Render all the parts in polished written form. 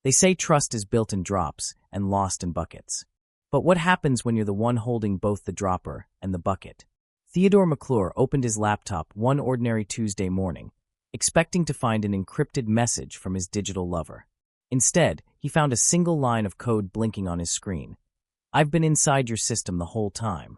They say trust is built in drops and lost in buckets. But what happens when you're the one holding both the dropper and the bucket? Theodore McClure opened his laptop one ordinary Tuesday morning, expecting to find an encrypted message from his digital lover. Instead, he found a single line of code blinking on his screen. "I've been inside your system the whole time."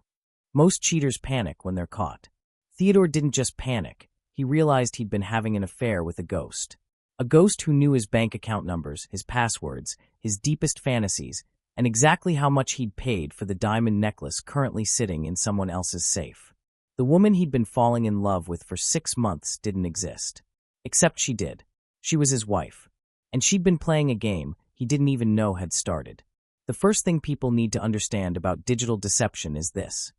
Most cheaters panic when they're caught. Theodore didn't just panic, he realized he'd been having an affair with a ghost. A ghost who knew his bank account numbers, his passwords, his deepest fantasies, and exactly how much he'd paid for the diamond necklace currently sitting in someone else's safe. The woman he'd been falling in love with for 6 months didn't exist. Except she did. She was his wife. And she'd been playing a game he didn't even know had started. The first thing people need to understand about digital deception is this.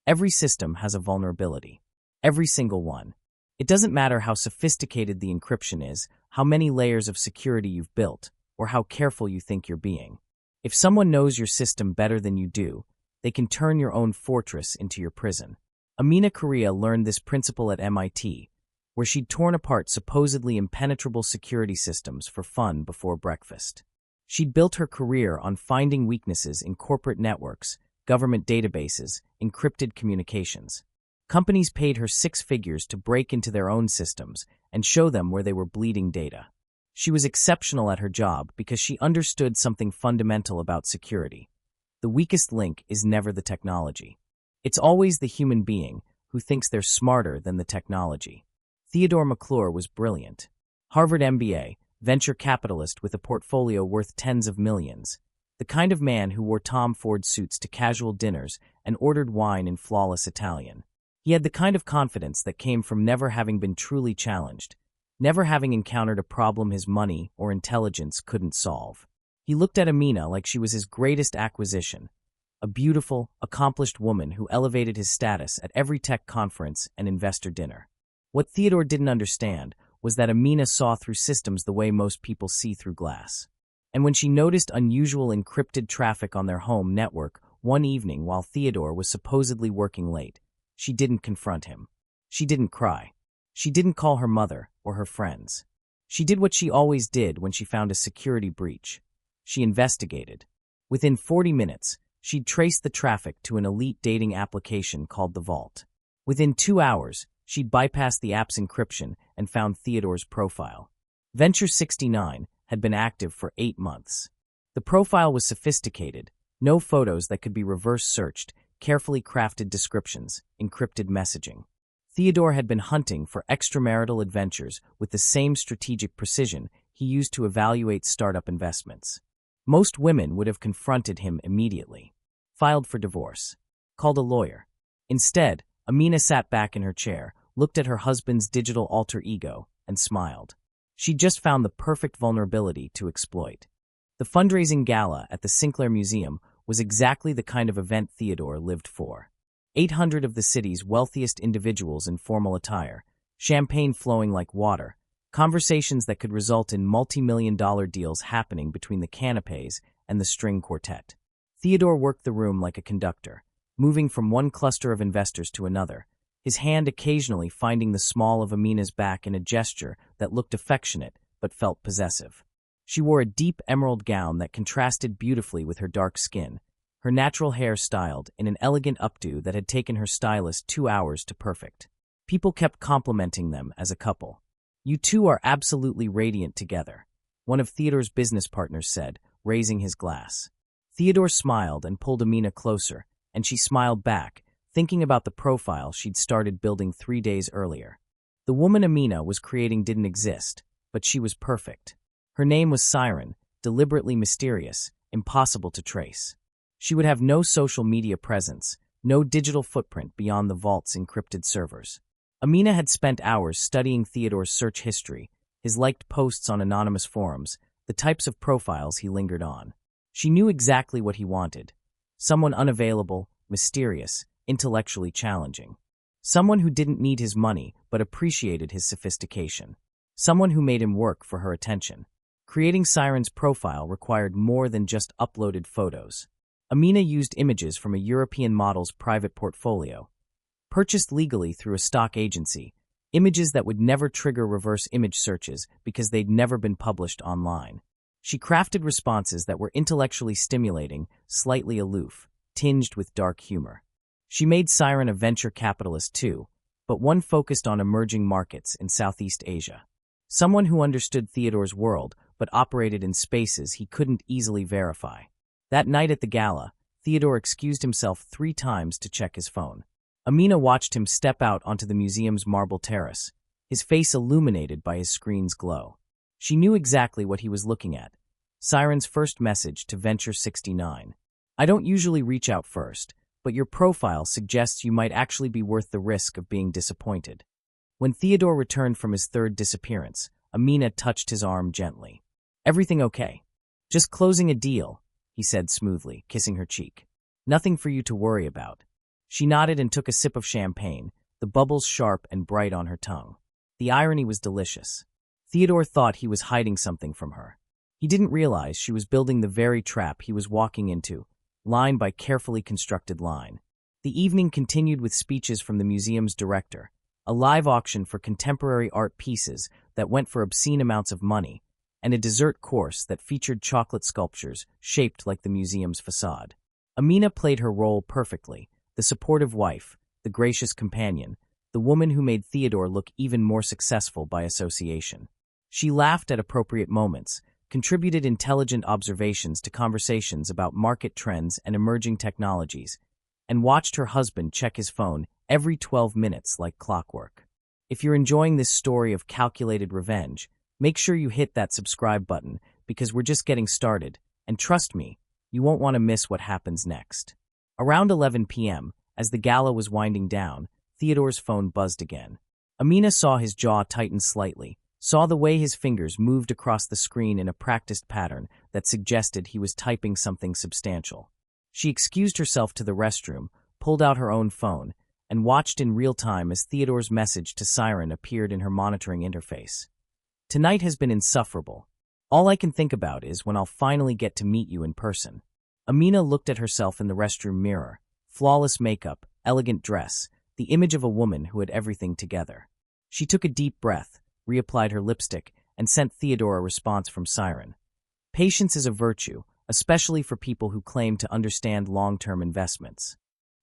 Every system has a vulnerability. Every single one. It doesn't matter how sophisticated the encryption is, how many layers of security you've built, or how careful you think you're being. If someone knows your system better than you do, they can turn your own fortress into your prison. Amina Correa learned this principle at MIT, where she'd torn apart supposedly impenetrable security systems for fun before breakfast. She'd built her career on finding weaknesses in corporate networks, government databases, encrypted communications. Companies paid her 6 figures to break into their own systems and show them where they were bleeding data. She was exceptional at her job because she understood something fundamental about security. The weakest link is never the technology. It's always the human being who thinks they're smarter than the technology. Theodore McClure was brilliant. Harvard MBA, venture capitalist with a portfolio worth tens of millions. The kind of man who wore Tom Ford suits to casual dinners and ordered wine in flawless Italian. He had the kind of confidence that came from never having been truly challenged, never having encountered a problem his money or intelligence couldn't solve. He looked at Amina like she was his greatest acquisition, a beautiful, accomplished woman who elevated his status at every tech conference and investor dinner. What Theodore didn't understand was that Amina saw through systems the way most people see through glass. And when she noticed unusual encrypted traffic on their home network one evening while Theodore was supposedly working late, she didn't confront him. She didn't cry. She didn't call her mother or her friends. She did what she always did when she found a security breach. She investigated. Within 40 minutes, she'd traced the traffic to an elite dating application called The Vault. Within 2 hours, she'd bypassed the app's encryption and found Theodore's profile. Venture 69 had been active for 8 months. The profile was sophisticated, no photos that could be reverse searched, carefully crafted descriptions, encrypted messaging. Theodore had been hunting for extramarital adventures with the same strategic precision he used to evaluate startup investments. Most women would have confronted him immediately, filed for divorce, called a lawyer. Instead, Amina sat back in her chair, looked at her husband's digital alter ego, and smiled. She'd just found the perfect vulnerability to exploit. The fundraising gala at the Sinclair Museum was exactly the kind of event Theodore lived for. 800 of the city's wealthiest individuals in formal attire, champagne flowing like water, conversations that could result in multi-million-dollar deals happening between the canapes and the string quartet. Theodore worked the room like a conductor, moving from one cluster of investors to another, his hand occasionally finding the small of Amina's back in a gesture that looked affectionate but felt possessive. She wore a deep emerald gown that contrasted beautifully with her dark skin, her natural hair styled in an elegant updo that had taken her stylist 2 hours to perfect. People kept complimenting them as a couple. "You two are absolutely radiant together," one of Theodore's business partners said, raising his glass. Theodore smiled and pulled Amina closer, and she smiled back, thinking about the profile she'd started building 3 days earlier. The woman Amina was creating didn't exist, but she was perfect. Her name was Siren, deliberately mysterious, impossible to trace. She would have no social media presence, no digital footprint beyond the Vault's encrypted servers. Amina had spent hours studying Theodore's search history, his liked posts on anonymous forums, the types of profiles he lingered on. She knew exactly what he wanted. Someone unavailable, mysterious, intellectually challenging. Someone who didn't need his money but appreciated his sophistication. Someone who made him work for her attention. Creating Siren's profile required more than just uploaded photos. Amina used images from a European model's private portfolio, purchased legally through a stock agency, images that would never trigger reverse image searches because they'd never been published online. She crafted responses that were intellectually stimulating, slightly aloof, tinged with dark humor. She made Siren a venture capitalist too, but one focused on emerging markets in Southeast Asia. Someone who understood Theodore's world, but operated in spaces he couldn't easily verify. That night at the gala, Theodore excused himself 3 times to check his phone. Amina watched him step out onto the museum's marble terrace, his face illuminated by his screen's glow. She knew exactly what he was looking at. Siren's first message to Venture 69. I don't usually reach out first, but your profile suggests you might actually be worth the risk of being disappointed. When Theodore returned from his 3rd disappearance, Amina touched his arm gently. Everything okay? Just closing a deal, he said smoothly, kissing her cheek. Nothing for you to worry about. She nodded and took a sip of champagne, the bubbles sharp and bright on her tongue. The irony was delicious. Theodore thought he was hiding something from her. He didn't realize she was building the very trap he was walking into, line by carefully constructed line. The evening continued with speeches from the museum's director, a live auction for contemporary art pieces that went for obscene amounts of money, and a dessert course that featured chocolate sculptures shaped like the museum's facade. Amina played her role perfectly, the supportive wife, the gracious companion, the woman who made Theodore look even more successful by association. She laughed at appropriate moments, contributed intelligent observations to conversations about market trends and emerging technologies, and watched her husband check his phone every 12 minutes like clockwork. If you're enjoying this story of calculated revenge, make sure you hit that subscribe button because we're just getting started, and trust me, you won't want to miss what happens next. Around 11 p.m., as the gala was winding down, Theodore's phone buzzed again. Amina saw his jaw tighten slightly, saw the way his fingers moved across the screen in a practiced pattern that suggested he was typing something substantial. She excused herself to the restroom, pulled out her own phone, and watched in real time as Theodore's message to Siren appeared in her monitoring interface. Tonight has been insufferable. All I can think about is when I'll finally get to meet you in person. Amina looked at herself in the restroom mirror. Flawless makeup, elegant dress, the image of a woman who had everything together. She took a deep breath, reapplied her lipstick, and sent Theodore a response from Siren. Patience is a virtue, especially for people who claim to understand long-term investments.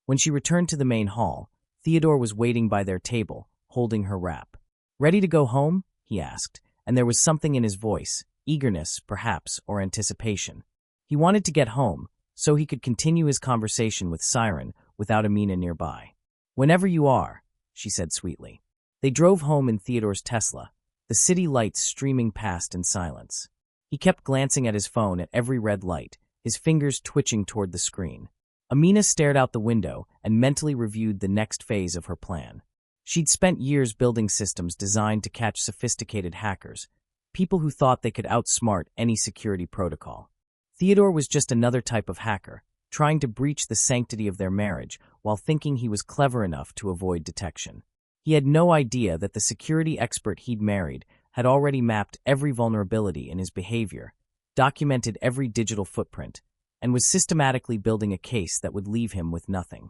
When she returned to the main hall, Theodore was waiting by their table, holding her wrap. Ready to go home? He asked, and there was something in his voice, eagerness, perhaps, or anticipation. He wanted to get home, so he could continue his conversation with Siren without Amina nearby. Whenever you are, she said sweetly. They drove home in Theodore's Tesla, the city lights streaming past in silence. He kept glancing at his phone at every red light, his fingers twitching toward the screen. Amina stared out the window and mentally reviewed the next phase of her plan. She'd spent years building systems designed to catch sophisticated hackers, people who thought they could outsmart any security protocol. Theodore was just another type of hacker, trying to breach the sanctity of their marriage while thinking he was clever enough to avoid detection. He had no idea that the security expert he'd married had already mapped every vulnerability in his behavior, documented every digital footprint, and was systematically building a case that would leave him with nothing.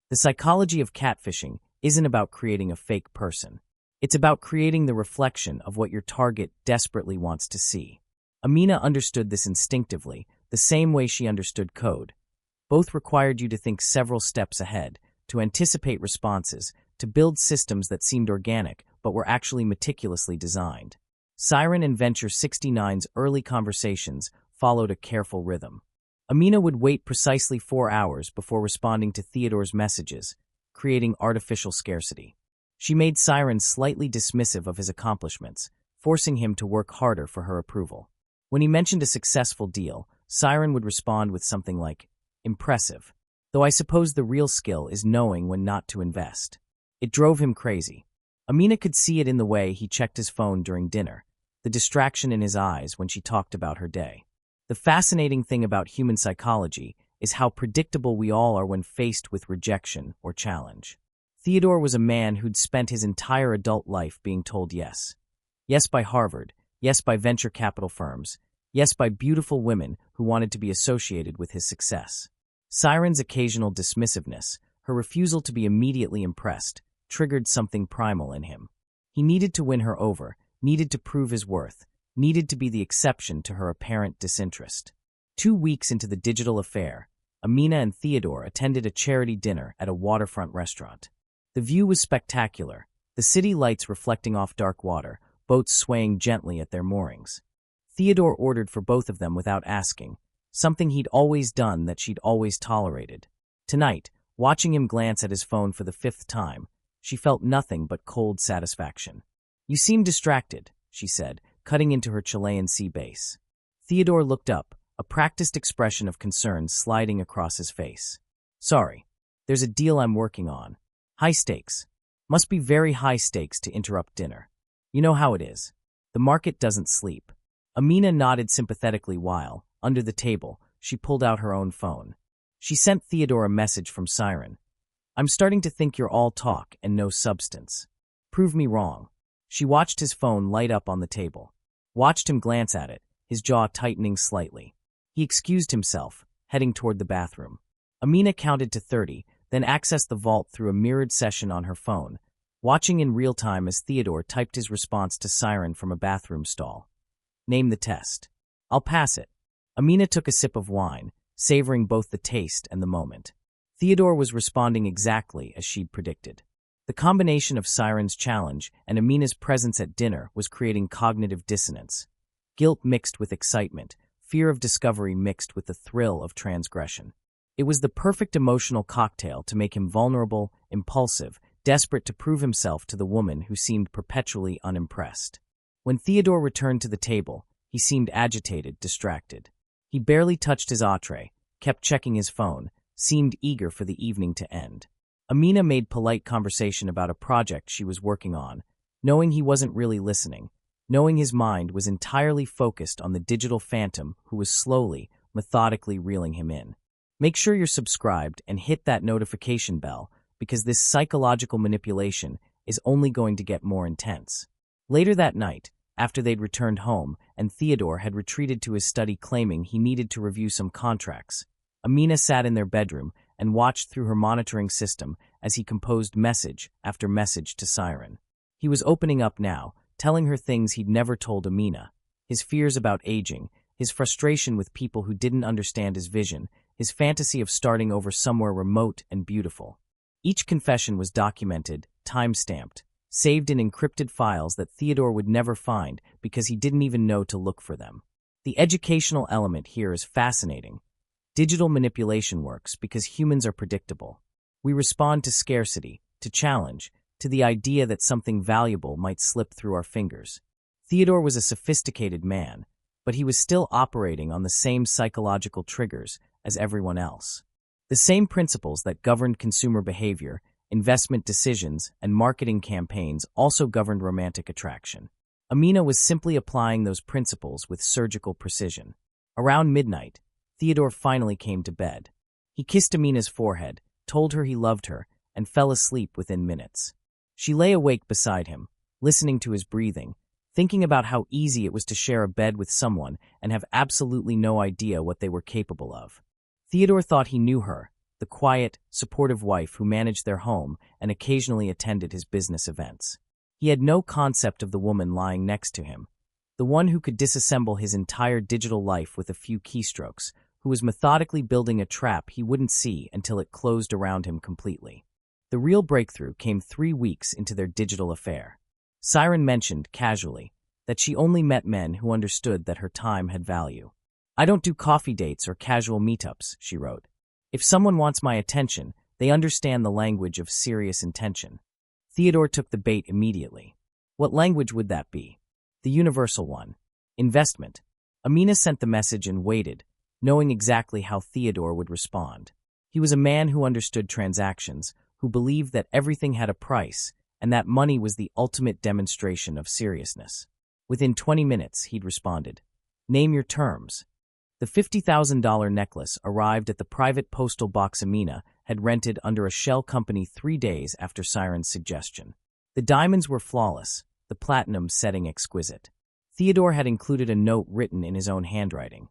The psychology of catfishing isn't about creating a fake person. It's about creating the reflection of what your target desperately wants to see. Amina understood this instinctively, the same way she understood code. Both required you to think several steps ahead, to anticipate responses, to build systems that seemed organic but were actually meticulously designed. Siren and Venture 69's early conversations followed a careful rhythm. Amina would wait precisely 4 hours before responding to Theodore's messages, creating artificial scarcity. She made Siren slightly dismissive of his accomplishments, forcing him to work harder for her approval. When he mentioned a successful deal, Siren would respond with something like, "Impressive. Though I suppose the real skill is knowing when not to invest." It drove him crazy. Amina could see it in the way he checked his phone during dinner, the distraction in his eyes when she talked about her day. The fascinating thing about human psychology is how predictable we all are when faced with rejection or challenge. Theodore was a man who'd spent his entire adult life being told yes. Yes by Harvard, yes by venture capital firms, yes by beautiful women who wanted to be associated with his success. Siren's occasional dismissiveness, her refusal to be immediately impressed, triggered something primal in him. He needed to win her over, needed to prove his worth, needed to be the exception to her apparent disinterest. 2 weeks into the digital affair, Amina and Theodore attended a charity dinner at a waterfront restaurant. The view was spectacular, the city lights reflecting off dark water, boats swaying gently at their moorings. Theodore ordered for both of them without asking, something he'd always done that she'd always tolerated. Tonight, watching him glance at his phone for the 5th time, she felt nothing but cold satisfaction. "You seem distracted," she said, cutting into her Chilean sea bass. Theodore looked up, a practiced expression of concern sliding across his face. "Sorry. There's a deal I'm working on. High stakes. Must be very high stakes to interrupt dinner. You know how it is. The market doesn't sleep." Amina nodded sympathetically while, under the table, she pulled out her own phone. She sent Theodore a message from Siren. "I'm starting to think you're all talk and no substance. Prove me wrong." She watched his phone light up on the table. Watched him glance at it, his jaw tightening slightly. He excused himself, heading toward the bathroom. Amina counted to 30, then accessed the vault through a mirrored session on her phone, watching in real time as Theodore typed his response to Siren from a bathroom stall. "Name the test." "I'll pass it." Amina took a sip of wine, savoring both the taste and the moment. Theodore was responding exactly as she'd predicted. The combination of Siren's challenge and Amina's presence at dinner was creating cognitive dissonance. Guilt mixed with excitement, fear of discovery mixed with the thrill of transgression. It was the perfect emotional cocktail to make him vulnerable, impulsive, desperate to prove himself to the woman who seemed perpetually unimpressed. When Theodore returned to the table, he seemed agitated, distracted. He barely touched his entree, kept checking his phone, seemed eager for the evening to end. Amina made polite conversation about a project she was working on, knowing he wasn't really listening, knowing his mind was entirely focused on the digital phantom who was slowly, methodically reeling him in. Make sure you're subscribed and hit that notification bell, because this psychological manipulation is only going to get more intense. Later that night, after they'd returned home and Theodore had retreated to his study claiming he needed to review some contracts, Amina sat in their bedroom and watched through her monitoring system as he composed message after message to Siren. He was opening up now, telling her things he'd never told Amina, his fears about aging, his frustration with people who didn't understand his vision, his fantasy of starting over somewhere remote and beautiful. Each confession was documented, time-stamped, saved in encrypted files that Theodore would never find because he didn't even know to look for them. The educational element here is fascinating. Digital manipulation works because humans are predictable. We respond to scarcity, to challenge, to the idea that something valuable might slip through our fingers. Theodore was a sophisticated man, but he was still operating on the same psychological triggers as everyone else. The same principles that governed consumer behavior, investment decisions, and marketing campaigns also governed romantic attraction. Amina was simply applying those principles with surgical precision. Around midnight, Theodore finally came to bed. He kissed Amina's forehead, told her he loved her, and fell asleep within minutes. She lay awake beside him, listening to his breathing, thinking about how easy it was to share a bed with someone and have absolutely no idea what they were capable of. Theodore thought he knew her, the quiet, supportive wife who managed their home and occasionally attended his business events. He had no concept of the woman lying next to him, the one who could disassemble his entire digital life with a few keystrokes, who was methodically building a trap he wouldn't see until it closed around him completely. The real breakthrough came 3 weeks into their digital affair. Siren mentioned, casually, that she only met men who understood that her time had value. "I don't do coffee dates or casual meetups," she wrote. "If someone wants my attention, they understand the language of serious intention." Theodore took the bait immediately. What language would that be? The universal one. Investment. Amina sent the message and waited, knowing exactly how Theodore would respond. He was a man who understood transactions, who believed that everything had a price, and that money was the ultimate demonstration of seriousness. Within 20 minutes, he'd responded. "Name your terms." The $50,000 necklace arrived at the private postal box Amina had rented under a shell company 3 days after Siren's suggestion. The diamonds were flawless, the platinum setting exquisite. Theodore had included a note written in his own handwriting.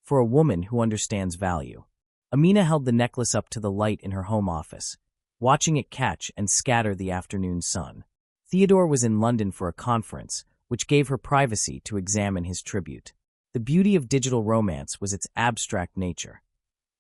"For a woman who understands value." Amina held the necklace up to the light in her home office, watching it catch and scatter the afternoon sun. Theodore was in London for a conference, which gave her privacy to examine his tribute. The beauty of digital romance was its abstract nature.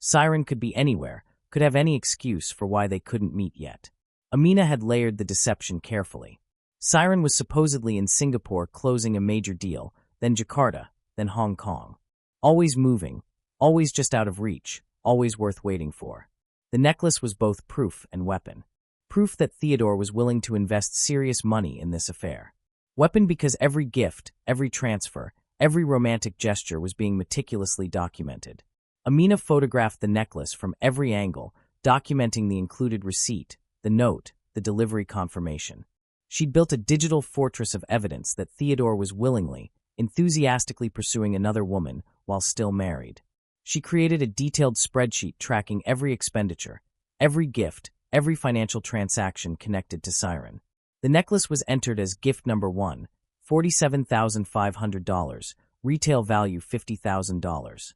Siren could be anywhere, could have any excuse for why they couldn't meet yet. Amina had layered the deception carefully. Siren was supposedly in Singapore closing a major deal, then Jakarta, then Hong Kong. Always moving, always just out of reach, always worth waiting for. The necklace was both proof and weapon. Proof that Theodore was willing to invest serious money in this affair. Weapon because every gift, every transfer, every romantic gesture was being meticulously documented. Amina photographed the necklace from every angle, documenting the included receipt, the note, the delivery confirmation. She'd built a digital fortress of evidence that Theodore was willingly, enthusiastically pursuing another woman while still married. She created a detailed spreadsheet tracking every expenditure, every gift, every financial transaction connected to Siren. The necklace was entered as gift number 1, $47,500, retail value $50,000.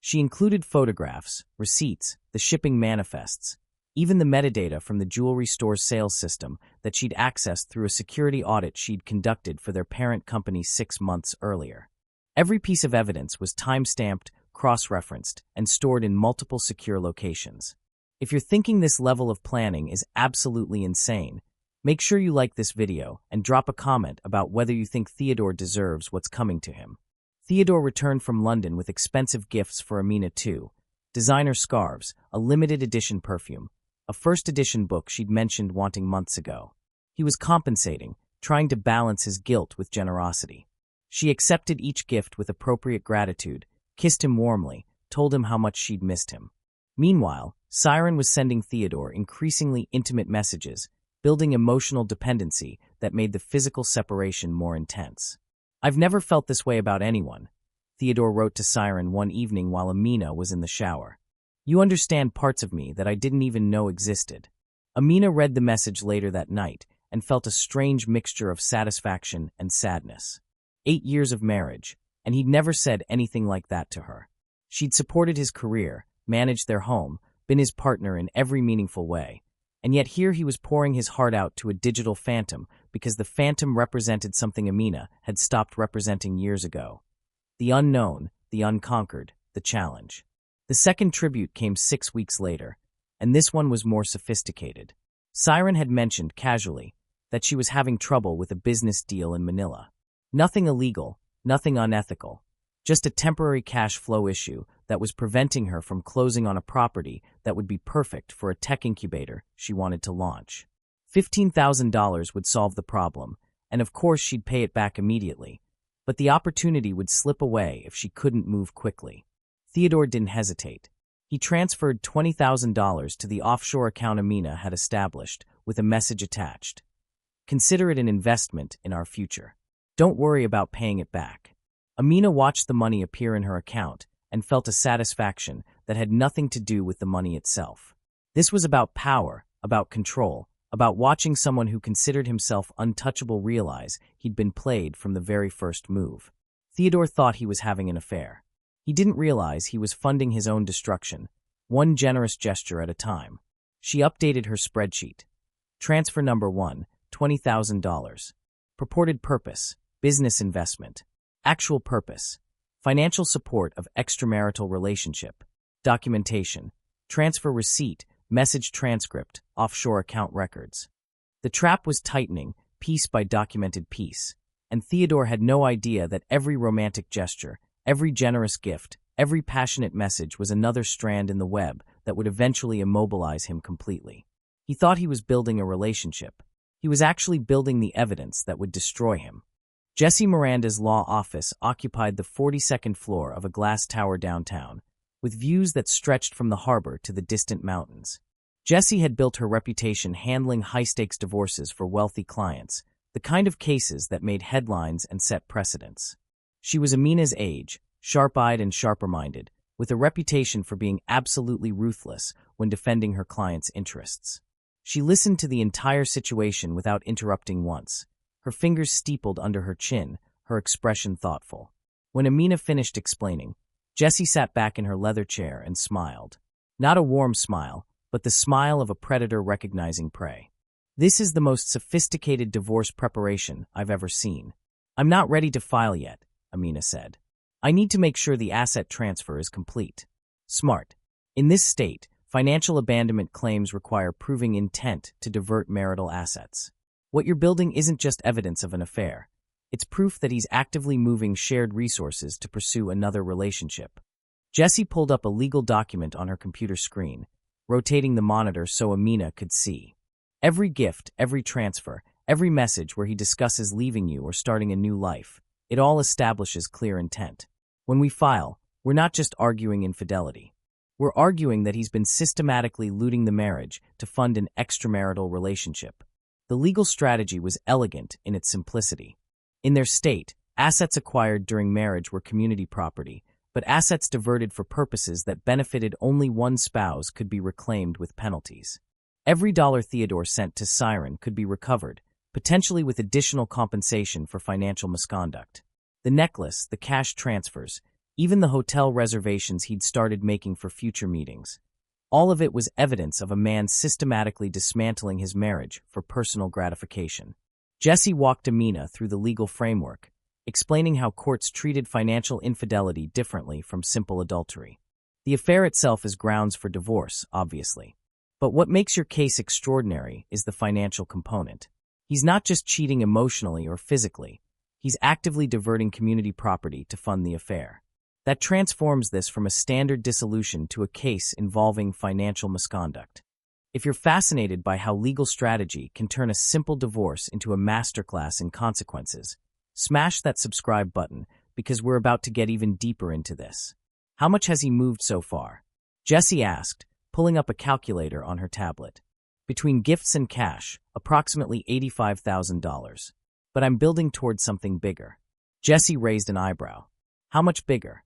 She included photographs, receipts, the shipping manifests, even the metadata from the jewelry store's sales system that she'd accessed through a security audit she'd conducted for their parent company 6 months earlier. Every piece of evidence was time-stamped, cross-referenced, and stored in multiple secure locations. If you're thinking this level of planning is absolutely insane, make sure you like this video and drop a comment about whether you think Theodore deserves what's coming to him. Theodore returned from London with expensive gifts for Amina too, designer scarves, a limited edition perfume, a first edition book she'd mentioned wanting months ago. He was compensating, trying to balance his guilt with generosity. She accepted each gift with appropriate gratitude, kissed him warmly, told him how much she'd missed him. Meanwhile, Siren was sending Theodore increasingly intimate messages, building emotional dependency that made the physical separation more intense. "I've never felt this way about anyone," Theodore wrote to Siren one evening while Amina was in the shower. "You understand parts of me that I didn't even know existed." Amina read the message later that night and felt a strange mixture of satisfaction and sadness. 8 years of marriage, and he'd never said anything like that to her. She'd supported his career, managed their home, been his partner in every meaningful way, and yet here he was pouring his heart out to a digital phantom because the phantom represented something Amina had stopped representing years ago. The unknown, the unconquered, the challenge. The second tribute came 6 weeks later, and this one was more sophisticated. Siren had mentioned, casually, that she was having trouble with a business deal in Manila. Nothing illegal, nothing unethical, just a temporary cash flow issue that was preventing her from closing on a property that would be perfect for a tech incubator she wanted to launch. $15,000 would solve the problem, and of course she'd pay it back immediately, but the opportunity would slip away if she couldn't move quickly. Theodore didn't hesitate. He transferred $20,000 to the offshore account Amina had established, with a message attached. "Consider it an investment in our future. Don't worry about paying it back." Amina watched the money appear in her account and felt a satisfaction that had nothing to do with the money itself. This was about power, about control, about watching someone who considered himself untouchable realize he'd been played from the very first move. Theodore thought he was having an affair. He didn't realize he was funding his own destruction, one generous gesture at a time. She updated her spreadsheet. Transfer number 1, $20,000. Purported purpose, business investment. Actual purpose, financial support of extramarital relationship. Documentation, transfer receipt, message transcript, offshore account records. The trap was tightening, piece by documented piece, and Theodore had no idea that every romantic gesture, every generous gift, every passionate message was another strand in the web that would eventually immobilize him completely. He thought he was building a relationship. He was actually building the evidence that would destroy him. Jesse Miranda's law office occupied the 42nd floor of a glass tower downtown, with views that stretched from the harbor to the distant mountains. Jesse had built her reputation handling high-stakes divorces for wealthy clients, the kind of cases that made headlines and set precedents. She was Amina's age, sharp-eyed and sharper-minded, with a reputation for being absolutely ruthless when defending her clients' interests. She listened to the entire situation without interrupting once, her fingers steepled under her chin, her expression thoughtful. When Amina finished explaining, Jessie sat back in her leather chair and smiled. Not a warm smile, but the smile of a predator recognizing prey. "This is the most sophisticated divorce preparation I've ever seen. I'm not ready to file yet, Amina said. I need to make sure the asset transfer is complete. Smart. In this state, financial abandonment claims require proving intent to divert marital assets. What you're building isn't just evidence of an affair. It's proof that he's actively moving shared resources to pursue another relationship. Jessie pulled up a legal document on her computer screen, rotating the monitor so Amina could see. Every gift, every transfer, every message where he discusses leaving you or starting a new life, it all establishes clear intent. When we file, we're not just arguing infidelity. We're arguing that he's been systematically looting the marriage to fund an extramarital relationship. The legal strategy was elegant in its simplicity. In their state, assets acquired during marriage were community property, but assets diverted for purposes that benefited only one spouse could be reclaimed with penalties. Every dollar Theodore sent to Siren could be recovered, potentially with additional compensation for financial misconduct. The necklace, the cash transfers, even the hotel reservations he'd started making for future meetings. All of it was evidence of a man systematically dismantling his marriage for personal gratification. Jessie walked Amina through the legal framework, explaining how courts treated financial infidelity differently from simple adultery. The affair itself is grounds for divorce, obviously. But what makes your case extraordinary is the financial component. He's not just cheating emotionally or physically. He's actively diverting community property to fund the affair. That transforms this from a standard dissolution to a case involving financial misconduct. If you're fascinated by how legal strategy can turn a simple divorce into a masterclass in consequences, smash that subscribe button because we're about to get even deeper into this. How much has he moved so far? Jessie asked, pulling up a calculator on her tablet. Between gifts and cash, approximately $85,000. But I'm building towards something bigger. Jessie raised an eyebrow. How much bigger?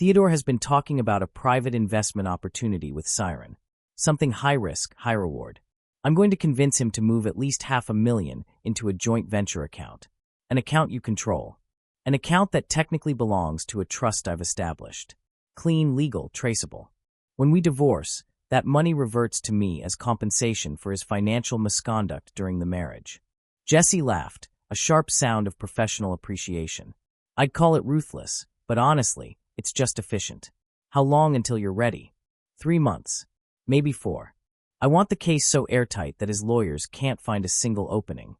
Theodore has been talking about a private investment opportunity with Siren. Something high risk, high reward. I'm going to convince him to move at least $500,000 into a joint venture account. An account you control. An account that technically belongs to a trust I've established. Clean, legal, traceable. When we divorce, that money reverts to me as compensation for his financial misconduct during the marriage. Jessie laughed, a sharp sound of professional appreciation. I'd call it ruthless, but honestly, it's just efficient. How long until you're ready? 3 months. Maybe 4. I want the case so airtight that his lawyers can't find a single opening.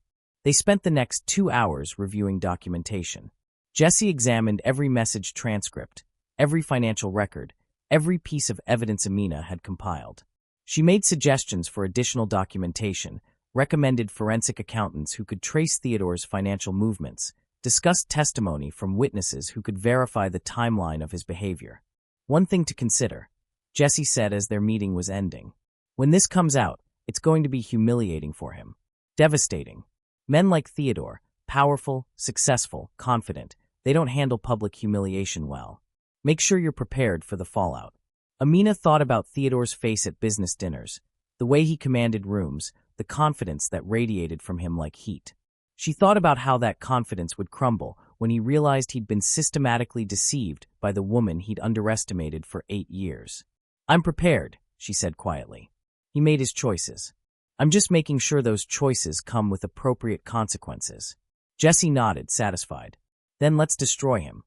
They spent the next 2 hours reviewing documentation. Jessie examined every message transcript, every financial record, every piece of evidence Amina had compiled. She made suggestions for additional documentation, recommended forensic accountants who could trace Theodore's financial movements, discussed testimony from witnesses who could verify the timeline of his behavior. One thing to consider, Jessie said as their meeting was ending. When this comes out, it's going to be humiliating for him. Devastating. Men like Theodore, powerful, successful, confident, they don't handle public humiliation well. Make sure you're prepared for the fallout. Amina thought about Theodore's face at business dinners, the way he commanded rooms, the confidence that radiated from him like heat. She thought about how that confidence would crumble when he realized he'd been systematically deceived by the woman he'd underestimated for 8 years. I'm prepared, she said quietly. He made his choices. I'm just making sure those choices come with appropriate consequences. Jessie nodded, satisfied. Then let's destroy him.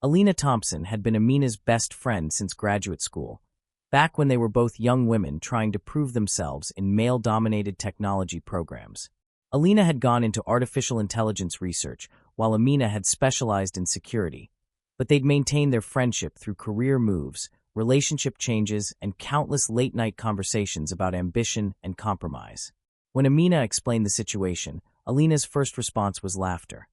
Alina Thompson had been Amina's best friend since graduate school, back when they were both young women trying to prove themselves in male-dominated technology programs. Alina had gone into artificial intelligence research, while Amina had specialized in security, but they'd maintained their friendship through career moves, relationship changes, and countless late-night conversations about ambition and compromise. When Amina explained the situation, Alina's first response was laughter.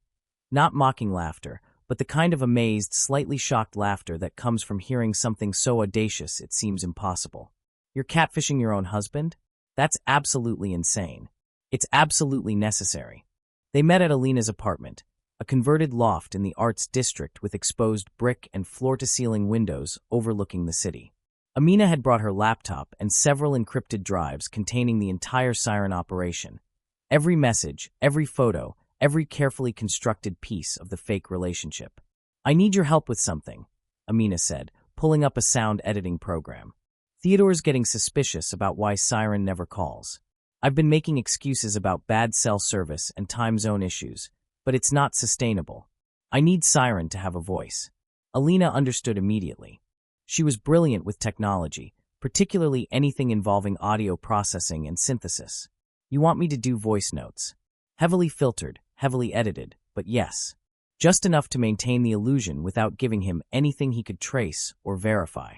Not mocking laughter, but the kind of amazed, slightly shocked laughter that comes from hearing something so audacious it seems impossible. You're catfishing your own husband? That's absolutely insane. It's absolutely necessary. They met at Alina's apartment, a converted loft in the arts district with exposed brick and floor-to-ceiling windows overlooking the city. Amina had brought her laptop and several encrypted drives containing the entire Siren operation. Every message, every photo, every carefully constructed piece of the fake relationship. I need your help with something, Amina said, pulling up a sound editing program. Theodore's getting suspicious about why Siren never calls. I've been making excuses about bad cell service and time zone issues, but it's not sustainable. I need Siren to have a voice. Alina understood immediately. She was brilliant with technology, particularly anything involving audio processing and synthesis. You want me to do voice notes? Heavily filtered, heavily edited, but yes. Just enough to maintain the illusion without giving him anything he could trace or verify.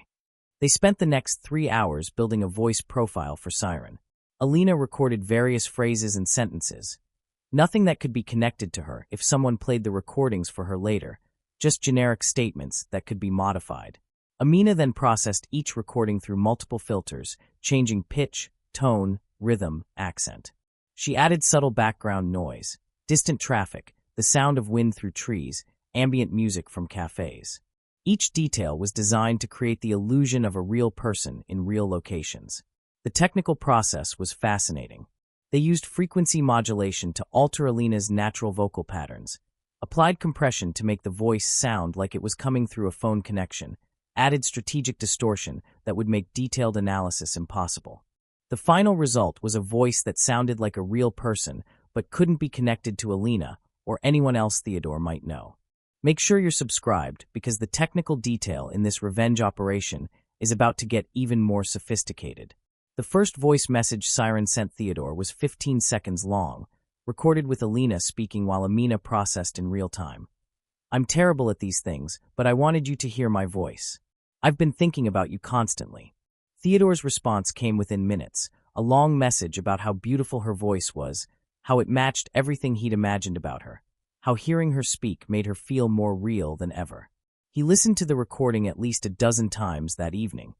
They spent the next 3 hours building a voice profile for Siren. Alina recorded various phrases and sentences. Nothing that could be connected to her if someone played the recordings for her later, just generic statements that could be modified. Amina then processed each recording through multiple filters, changing pitch, tone, rhythm, accent. She added subtle background noise, distant traffic, the sound of wind through trees, ambient music from cafes. Each detail was designed to create the illusion of a real person in real locations. The technical process was fascinating. They used frequency modulation to alter Alina's natural vocal patterns, applied compression to make the voice sound like it was coming through a phone connection, added strategic distortion that would make detailed analysis impossible. The final result was a voice that sounded like a real person but couldn't be connected to Alina or anyone else Theodore might know. Make sure you're subscribed because the technical detail in this revenge operation is about to get even more sophisticated. The first voice message Siren sent Theodore was 15 seconds long, recorded with Alina speaking while Amina processed in real time. I'm terrible at these things, but I wanted you to hear my voice. I've been thinking about you constantly. Theodore's response came within minutes, a long message about how beautiful her voice was, how it matched everything he'd imagined about her, how hearing her speak made her feel more real than ever. He listened to the recording at least a dozen times that evening.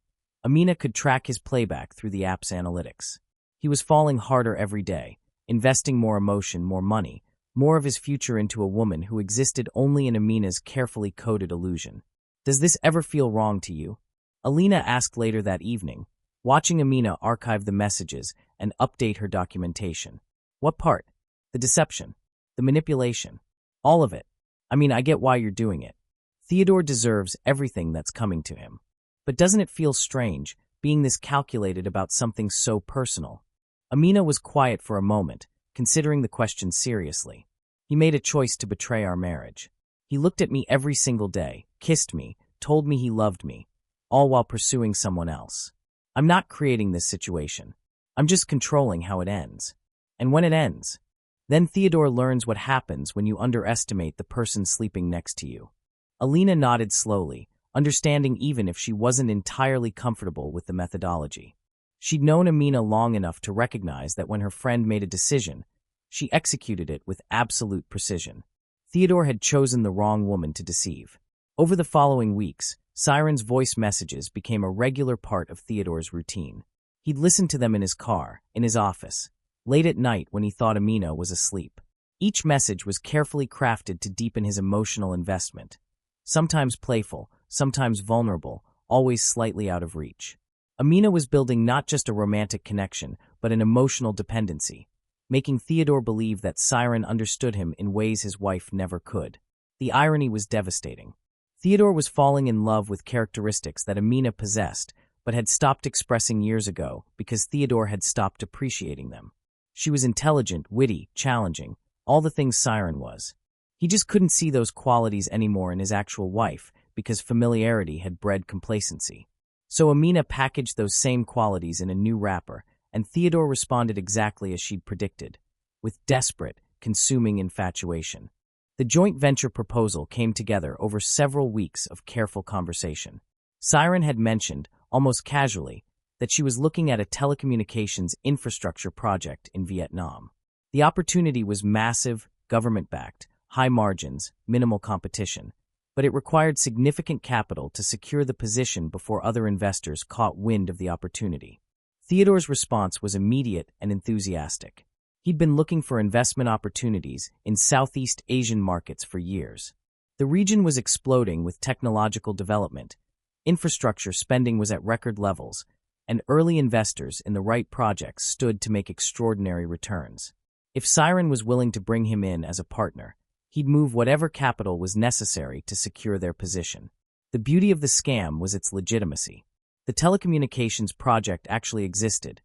Amina could track his playback through the app's analytics. He was falling harder every day, investing more emotion, more money, more of his future into a woman who existed only in Amina's carefully coded illusion. Does this ever feel wrong to you? Alina asked later that evening, watching Amina archive the messages and update her documentation. What part? The deception? The manipulation? All of it. I mean, I get why you're doing it. Theodore deserves everything that's coming to him. But doesn't it feel strange, being this calculated about something so personal? Amina was quiet for a moment, considering the question seriously. He made a choice to betray our marriage. He looked at me every single day, kissed me, told me he loved me, all while pursuing someone else. I'm not creating this situation. I'm just controlling how it ends. And when it ends, then Theodore learns what happens when you underestimate the person sleeping next to you. Alina nodded slowly, understanding even if she wasn't entirely comfortable with the methodology. She'd known Amina long enough to recognize that when her friend made a decision, she executed it with absolute precision. Theodore had chosen the wrong woman to deceive. Over the following weeks, Siren's voice messages became a regular part of Theodore's routine. He'd listen to them in his car, in his office, late at night when he thought Amina was asleep. Each message was carefully crafted to deepen his emotional investment. Sometimes playful, sometimes vulnerable, always slightly out of reach. Amina was building not just a romantic connection, but an emotional dependency, making Theodore believe that Siren understood him in ways his wife never could. The irony was devastating. Theodore was falling in love with characteristics that Amina possessed, but had stopped expressing years ago because Theodore had stopped appreciating them. She was intelligent, witty, challenging, all the things Siren was. He just couldn't see those qualities anymore in his actual wife because familiarity had bred complacency. So Amina packaged those same qualities in a new wrapper, and Theodore responded exactly as she'd predicted, with desperate, consuming infatuation. The joint venture proposal came together over several weeks of careful conversation. Siren had mentioned, almost casually, that she was looking at a telecommunications infrastructure project in Vietnam. The opportunity was massive, government-backed, high margins, minimal competition, but it required significant capital to secure the position before other investors caught wind of the opportunity. Theodore's response was immediate and enthusiastic. He'd been looking for investment opportunities in Southeast Asian markets for years. The region was exploding with technological development, infrastructure spending was at record levels, and early investors in the right projects stood to make extraordinary returns. If Siren was willing to bring him in as a partner, he'd move whatever capital was necessary to secure their position. The beauty of the scam was its legitimacy. The telecommunications project actually existed.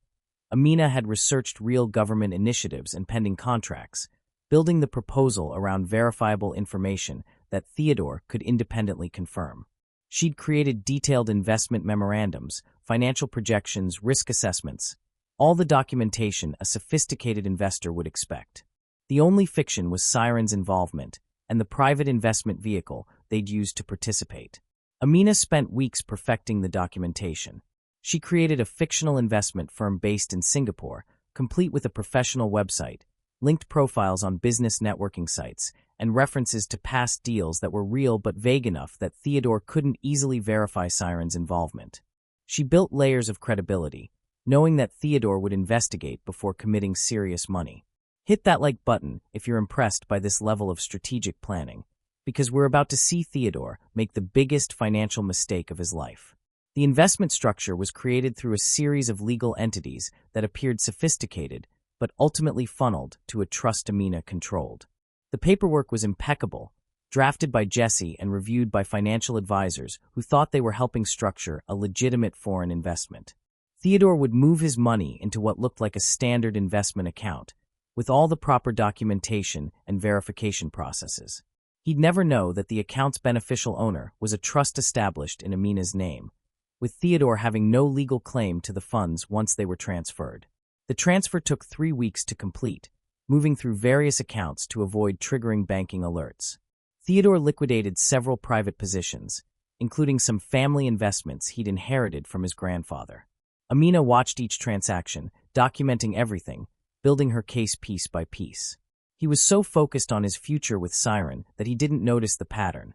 Amina had researched real government initiatives and pending contracts, building the proposal around verifiable information that Theodore could independently confirm. She'd created detailed investment memorandums, financial projections, risk assessments, all the documentation a sophisticated investor would expect. The only fiction was Siren's involvement and the private investment vehicle they'd used to participate. Amina spent weeks perfecting the documentation. She created a fictional investment firm based in Singapore, complete with a professional website, linked profiles on business networking sites, and references to past deals that were real but vague enough that Theodore couldn't easily verify Siren's involvement. She built layers of credibility, knowing that Theodore would investigate before committing serious money. Hit that like button if you're impressed by this level of strategic planning, because we're about to see Theodore make the biggest financial mistake of his life. The investment structure was created through a series of legal entities that appeared sophisticated, but ultimately funneled to a trust Amina controlled. The paperwork was impeccable, drafted by Jesse and reviewed by financial advisors who thought they were helping structure a legitimate foreign investment. Theodore would move his money into what looked like a standard investment account, with all the proper documentation and verification processes. He'd never know that the account's beneficial owner was a trust established in Amina's name, with Theodore having no legal claim to the funds once they were transferred. The transfer took 3 weeks to complete, moving through various accounts to avoid triggering banking alerts. Theodore liquidated several private positions, including some family investments he'd inherited from his grandfather. Amina watched each transaction, documenting everything, building her case piece by piece. He was so focused on his future with Siren that he didn't notice the pattern,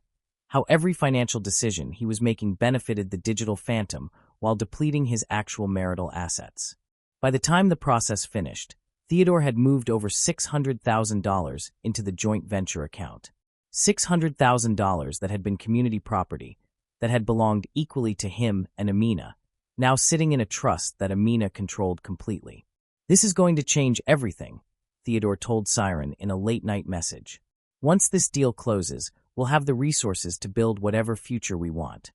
how every financial decision he was making benefited the digital phantom while depleting his actual marital assets. By the time the process finished, Theodore had moved over $600,000 into the joint venture account. $600,000 that had been community property, that had belonged equally to him and Amina, now sitting in a trust that Amina controlled completely. "This is going to change everything," Theodore told Siren in a late-night message. "Once this deal closes, we'll have the resources to build whatever future we want."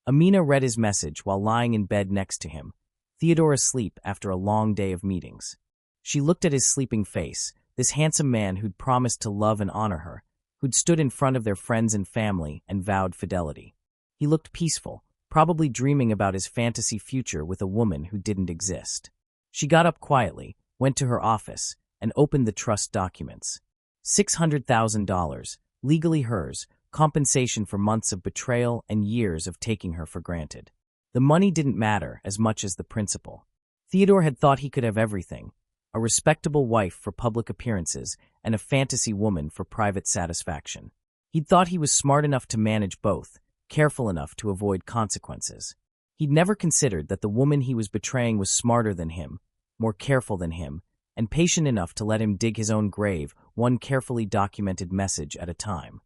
Amina read his message while lying in bed next to him, Theodore asleep after a long day of meetings. She looked at his sleeping face, this handsome man who'd promised to love and honor her, who'd stood in front of their friends and family and vowed fidelity. He looked peaceful, probably dreaming about his fantasy future with a woman who didn't exist. She got up quietly, went to her office, and opened the trust documents. $600,000, legally hers, compensation for months of betrayal and years of taking her for granted. The money didn't matter as much as the principle. Theodore had thought he could have everything: a respectable wife for public appearances and a fantasy woman for private satisfaction. He'd thought he was smart enough to manage both, careful enough to avoid consequences. He'd never considered that the woman he was betraying was smarter than him, more careful than him, and patient enough to let him dig his own grave, one carefully documented message at a time.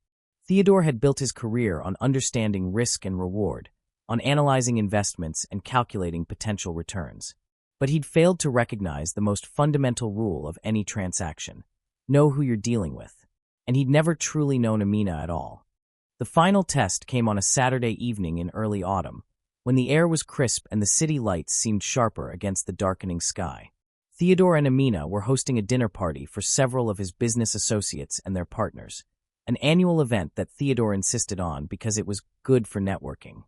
Theodore had built his career on understanding risk and reward, on analyzing investments and calculating potential returns. But he'd failed to recognize the most fundamental rule of any transaction: know who you're dealing with. And he'd never truly known Amina at all. The final test came on a Saturday evening in early autumn, when the air was crisp and the city lights seemed sharper against the darkening sky. Theodore and Amina were hosting a dinner party for several of his business associates and their partners, an annual event that Theodore insisted on because it was good for networking.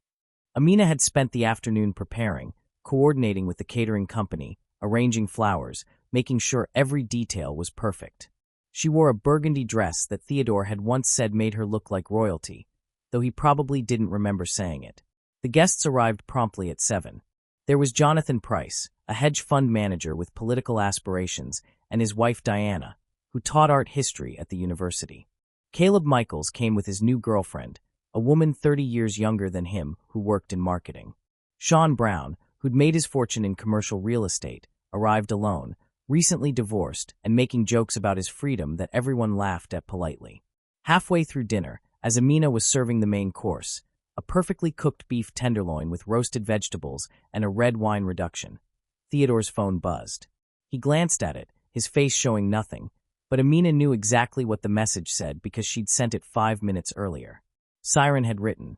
Amina had spent the afternoon preparing, coordinating with the catering company, arranging flowers, making sure every detail was perfect. She wore a burgundy dress that Theodore had once said made her look like royalty, though he probably didn't remember saying it. The guests arrived promptly at 7. There was Jonathan Price, a hedge fund manager with political aspirations, and his wife Diana, who taught art history at the university. Caleb Michaels came with his new girlfriend, a woman 30 years younger than him who worked in marketing. Sean Brown, who'd made his fortune in commercial real estate, arrived alone, recently divorced and making jokes about his freedom that everyone laughed at politely. Halfway through dinner, as Amina was serving the main course, a perfectly cooked beef tenderloin with roasted vegetables and a red wine reduction, Theodore's phone buzzed. He glanced at it, his face showing nothing, but Amina knew exactly what the message said because she'd sent it 5 minutes earlier. Siren had written,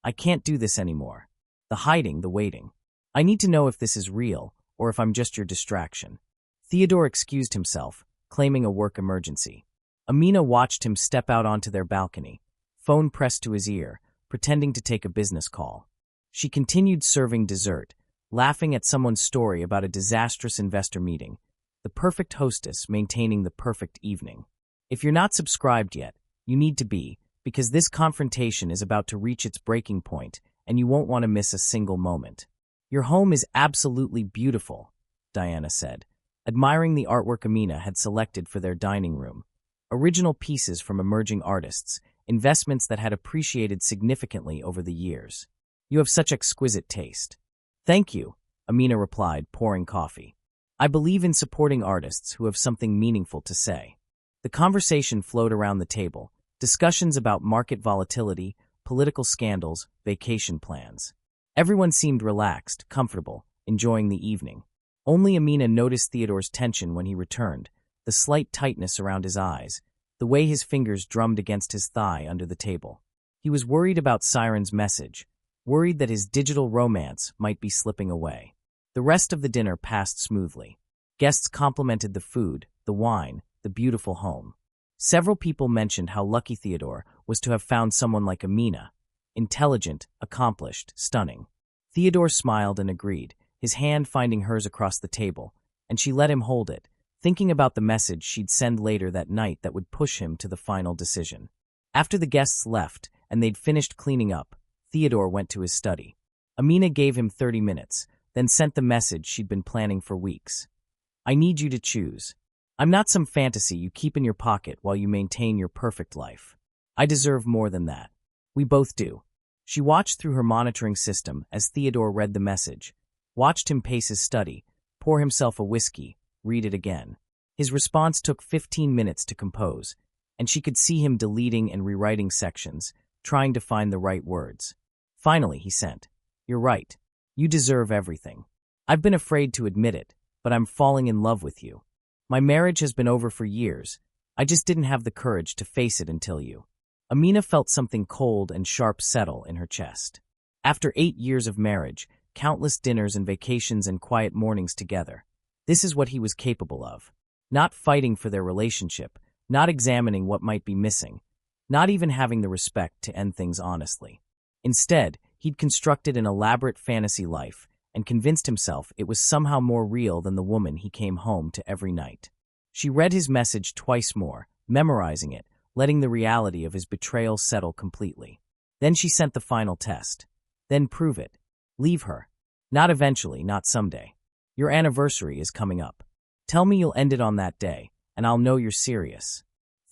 "I can't do this anymore. The hiding, the waiting. I need to know if this is real or if I'm just your distraction." Theodore excused himself, claiming a work emergency. Amina watched him step out onto their balcony, phone pressed to his ear, pretending to take a business call. She continued serving dessert, laughing at someone's story about a disastrous investor meeting, the perfect hostess maintaining the perfect evening. If you're not subscribed yet, you need to be, because this confrontation is about to reach its breaking point, and you won't want to miss a single moment. Your home is absolutely beautiful, Diana said, admiring the artwork Amina had selected for their dining room. Original pieces from emerging artists, investments that had appreciated significantly over the years. You have such exquisite taste. Thank you, Amina replied, pouring coffee. I believe in supporting artists who have something meaningful to say. The conversation flowed around the table, discussions about market volatility, political scandals, vacation plans. Everyone seemed relaxed, comfortable, enjoying the evening. Only Amina noticed Theodore's tension when he returned, the slight tightness around his eyes, the way his fingers drummed against his thigh under the table. He was worried about Siren's message, worried that his digital romance might be slipping away. The rest of the dinner passed smoothly. Guests complimented the food, the wine, the beautiful home. Several people mentioned how lucky Theodore was to have found someone like Amina, intelligent, accomplished, stunning. Theodore smiled and agreed, his hand finding hers across the table, and she let him hold it, thinking about the message she'd send later that night that would push him to the final decision. After the guests left and they'd finished cleaning up, Theodore went to his study. Amina gave him 30 minutes, then sent the message she'd been planning for weeks. I need you to choose. I'm not some fantasy you keep in your pocket while you maintain your perfect life. I deserve more than that. We both do. She watched through her monitoring system as Theodore read the message, watched him pace his study, pour himself a whiskey, read it again. His response took 15 minutes to compose, and she could see him deleting and rewriting sections, trying to find the right words. Finally, he sent, You're right. You deserve everything. I've been afraid to admit it, but I'm falling in love with you. My marriage has been over for years. I just didn't have the courage to face it until you. Amina felt something cold and sharp settle in her chest. After 8 years of marriage, countless dinners and vacations and quiet mornings together, this is what he was capable of. Not fighting for their relationship, not examining what might be missing, not even having the respect to end things honestly. Instead, he'd constructed an elaborate fantasy life and convinced himself it was somehow more real than the woman he came home to every night. She read his message twice more, memorizing it, letting the reality of his betrayal settle completely. Then she sent the final test. Then prove it. Leave her. Not eventually, not someday. Your anniversary is coming up. Tell me you'll end it on that day, and I'll know you're serious.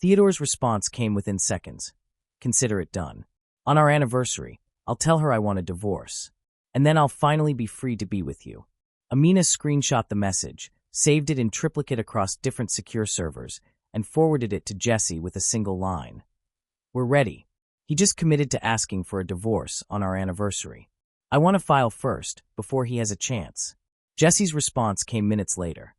Theodore's response came within seconds. Consider it done. On our anniversary, I'll tell her I want a divorce. And then I'll finally be free to be with you. Amina screenshot the message, saved it in triplicate across different secure servers, and forwarded it to Jesse with a single line. We're ready. He just committed to asking for a divorce on our anniversary. I want to file first, before he has a chance. Jesse's response came minutes later.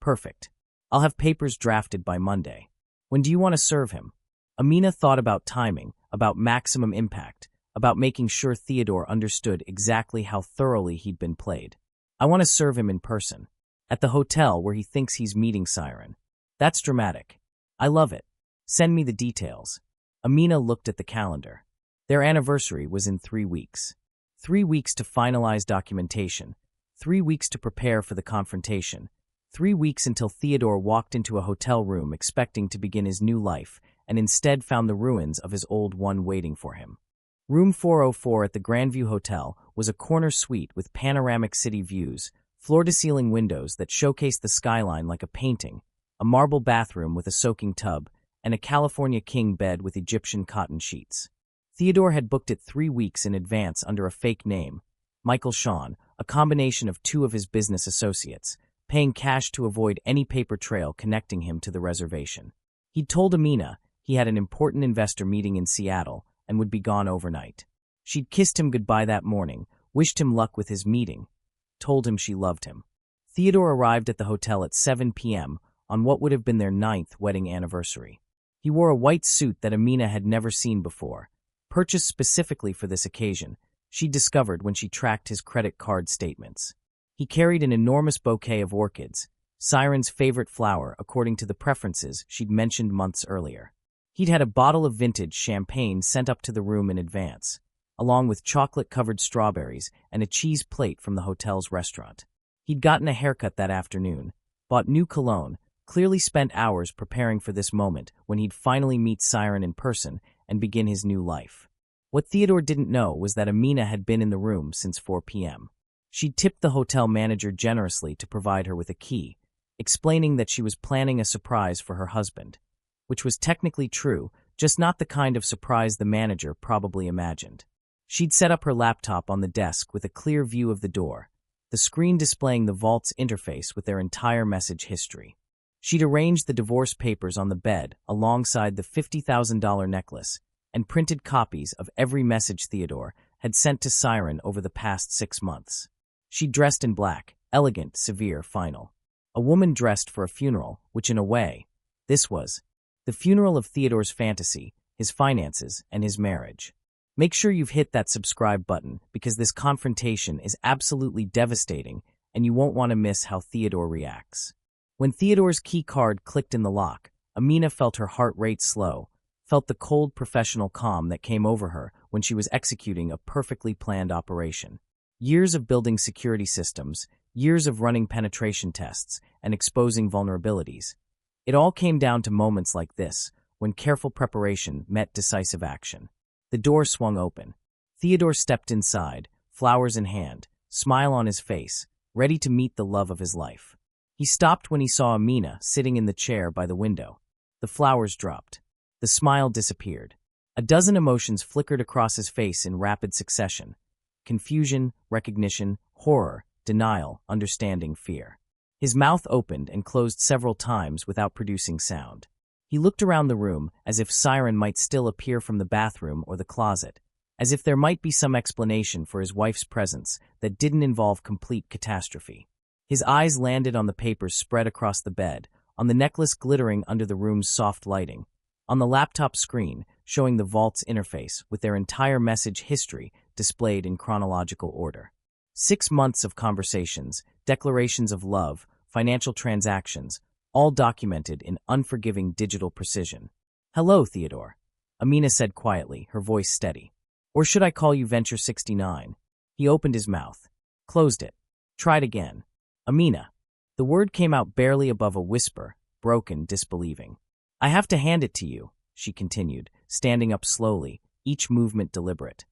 Perfect. I'll have papers drafted by Monday. When do you want to serve him? Amina thought about timing, about maximum impact, about making sure Theodore understood exactly how thoroughly he'd been played. I want to serve him in person. At the hotel where he thinks he's meeting Siren. That's dramatic. I love it. Send me the details. Amina looked at the calendar. Their anniversary was in 3 weeks. 3 weeks to finalize documentation. 3 weeks to prepare for the confrontation. 3 weeks until Theodore walked into a hotel room expecting to begin his new life and instead found the ruins of his old one waiting for him. Room 404 at the Grandview Hotel was a corner suite with panoramic city views, floor-to-ceiling windows that showcased the skyline like a painting, a marble bathroom with a soaking tub, and a California king bed with Egyptian cotton sheets. Theodore had booked it 3 weeks in advance under a fake name, Michael Sean, a combination of 2 of his business associates, paying cash to avoid any paper trail connecting him to the reservation. He'd told Amina he had an important investor meeting in Seattle and would be gone overnight. She'd kissed him goodbye that morning, wished him luck with his meeting, told him she loved him. Theodore arrived at the hotel at 7 p.m. on what would have been their 9th wedding anniversary. He wore a white suit that Amina had never seen before, purchased specifically for this occasion, she discovered when she tracked his credit card statements. He carried an enormous bouquet of orchids, Siren's favorite flower according to the preferences she'd mentioned months earlier. He'd had a bottle of vintage champagne sent up to the room in advance, along with chocolate-covered strawberries and a cheese plate from the hotel's restaurant. He'd gotten a haircut that afternoon, bought new cologne, clearly spent hours preparing for this moment when he'd finally meet Siren in person and begin his new life. What Theodore didn't know was that Amina had been in the room since 4 p.m. She'd tipped the hotel manager generously to provide her with a key, explaining that she was planning a surprise for her husband, which was technically true, just not the kind of surprise the manager probably imagined. She'd set up her laptop on the desk with a clear view of the door, the screen displaying the vault's interface with their entire message history. She'd arranged the divorce papers on the bed alongside the $50,000 necklace and printed copies of every message Theodore had sent to Siren over the past 6 months. She'd dressed in black, elegant, severe, final. A woman dressed for a funeral, which in a way, this was the funeral of Theodore's fantasy, his finances, and his marriage. Make sure you've hit that subscribe button because this confrontation is absolutely devastating and you won't want to miss how Theodore reacts. When Theodore's key card clicked in the lock, Amina felt her heart rate slow, felt the cold professional calm that came over her when she was executing a perfectly planned operation. Years of building security systems, years of running penetration tests, and exposing vulnerabilities. It all came down to moments like this, when careful preparation met decisive action. The door swung open. Theodore stepped inside, flowers in hand, smile on his face, ready to meet the love of his life. He stopped when he saw Amina sitting in the chair by the window. The flowers dropped. The smile disappeared. A dozen emotions flickered across his face in rapid succession. Confusion, recognition, horror, denial, understanding, fear. His mouth opened and closed several times without producing sound. He looked around the room as if Siren might still appear from the bathroom or the closet, as if there might be some explanation for his wife's presence that didn't involve complete catastrophe. His eyes landed on the papers spread across the bed, on the necklace glittering under the room's soft lighting, on the laptop screen showing the vault's interface with their entire message history displayed in chronological order. 6 months of conversations, declarations of love, financial transactions, all documented in unforgiving digital precision. "Hello, Theodore," Amina said quietly, her voice steady. "Or should I call you Venture 69? He opened his mouth, closed it, tried again. "Amina." The word came out barely above a whisper, broken, disbelieving. "I have to hand it to you," she continued, standing up slowly, each movement deliberate.